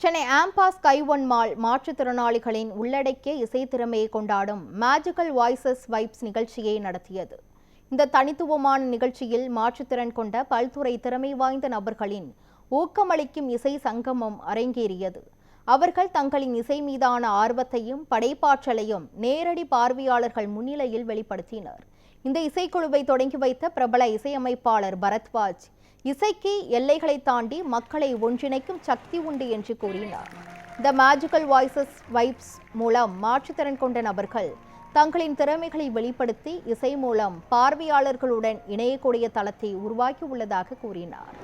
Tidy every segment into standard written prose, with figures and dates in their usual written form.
Chennai ஆம்பாஸ் sky-one mall மாற்றுத்திறனாளிகளின் உள்ளடக்கிய இசைத்திறமையை கொண்டாடும் magical voices vibes நிகழ்ச்சியை நடத்தியது. இந்த தனித்துவமான நிகழ்ச்சியில் மாற்றுத்திறன் கொண்ட பல்துறை திறமை வாய்ந்த நபர்களின் ஊக்கமளிக்கும் இசை சங்கமம் அரங்கேறியது. அவர்கள் தங்களின் இசை மீதான ஆர்வத்தையும் படைப்பாற்றலையும் நேரடி பார்வையாளர்கள் முன்னிலையில் வெளிப்படுத்தினர். இந்த இசைக்குழுவை தொடங்கி வைத்த பிரபல இசையமைப்பாளர் பரத்வாஜ், இசைக்கு எல்லைகளை தாண்டி மக்களை ஒன்றிணைக்கும் சக்தி உண்டு என்று கூறினார். த மேஜிக்கல் வாய்ஸஸ் வைப்ஸ் மூலம் மாற்றுத்திறன் கொண்ட நபர்கள் தங்களின் திறமைகளை வெளிப்படுத்தி இசை மூலம் பார்வையாளர்களுடன் இணையக்கூடிய தளத்தை உருவாக்கி உள்ளதாக கூறினார்.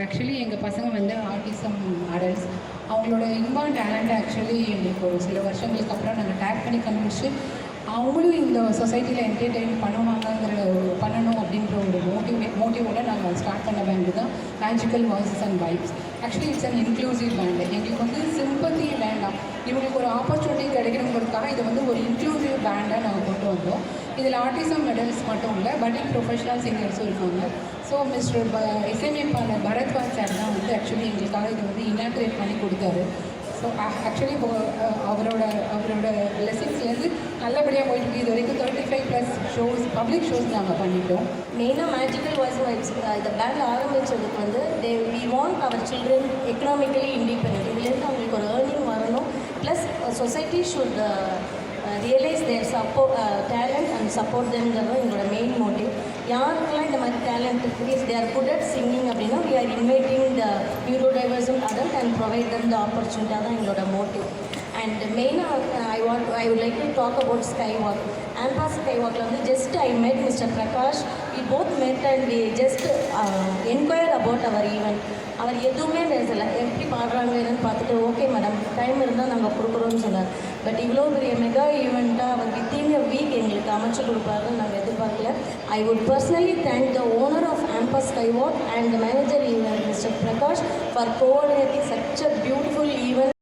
ஆக்சுவலி எங்கள் பசங்க வந்து ஆர்டிசம் அடல்ட்ஸ், அவங்களோட இன்பார்ன் டேலண்ட்டை ஆக்சுவலி எங்களுக்கு ஒரு சில வருஷங்களுக்கு அப்புறம் நாங்கள் டேக் பண்ணி கண்டுபிடிச்சி அவங்களும் இந்த சொசைட்டியில் என்டர்டெயின் பண்ணணும் அப்படின்ற ஒரு மோட்டிவோட நாங்கள் ஸ்டார்ட் பண்ண பேண்டு தான் magical voices and vibes. Actually it's an inclusive band. எங்களுக்கு வந்து சிம்பத்தி வேண்டாம், இவங்களுக்கு ஒரு ஆப்பர்ச்சுனிட்டி கிடைக்கணுங்கிறதுக்காக இதை வந்து ஒரு இன்க்ளூசிவ் பேண்டாக நாங்கள் கொண்டு வந்தோம். இதில் ஆர்டிசம் அடல்ட்ஸ் மட்டும் இல்லை, பட்டிங் ப்ரொஃபஷனல் சிங்கர்ஸும் இருக்காங்க. ஸோ மிஸ்டர் இசையமைப்பாளர் பரத்வாஜ் சார் தான் வந்து ஆக்சுவலி எங்களுக்காக இதை வந்து இனாக்ரேட் பண்ணி கொடுத்தாரு. ஸோ ஆக்சுவலி அவரோட லெசன்ஸ்லேருந்து நல்லபடியாக போயிட்டு இது வரைக்கும் 35+ ஷோஸ், பப்ளிக் ஷோஸ் நாங்கள் பண்ணிட்டோம். மெயினாக மேஜிக்கல் வாய்ஸ் வைப்ஸ் இந்த பேண்ட் ஆரம்பித்ததுக்கு வந்து we want our children economically independent. இதுலேருந்து அவங்களுக்கு ஒரு ஏர்னிங் வரணும். Plus society should realise their talent and support தெம்ங்கிறது எங்களோட மெயின் மோட்டிவ். யாருக்கெல்லாம் இந்த மாதிரி டேலண்ட் இருக்குது, they are good at singing அப்படின்னா we are inviting the neurodivergent adult and provide them the opportunity. தான் எங்களோட மோட்டிவ். அண்ட் மெயினாக I would like to talk about sky walk. ஆம்பாஸ் sky வாக்கில் வந்து just I met mister Prakash. We both met and we just enquire about our event. அவர் எதுவுமே பேசலை, எப்படி பாடுறாங்க என்னன்னு பார்த்துட்டு ஓகே மேடம் டைம் இருந்தால் நாங்கள் கொடுக்குறோன்னு சொன்னார். பட் இவ்வளோ பெரிய மெகா ஈவெண்ட்டாக அவர் வித்தின் a வீக் எங்களுக்கு அமைச்சு கொடுப்பாருன்னு நாங்கள் எதிர்பார்க்கல. I would personally thank the owner of Ampa's Skywalk and the manager mister Prakash for coordinating such a beautiful event.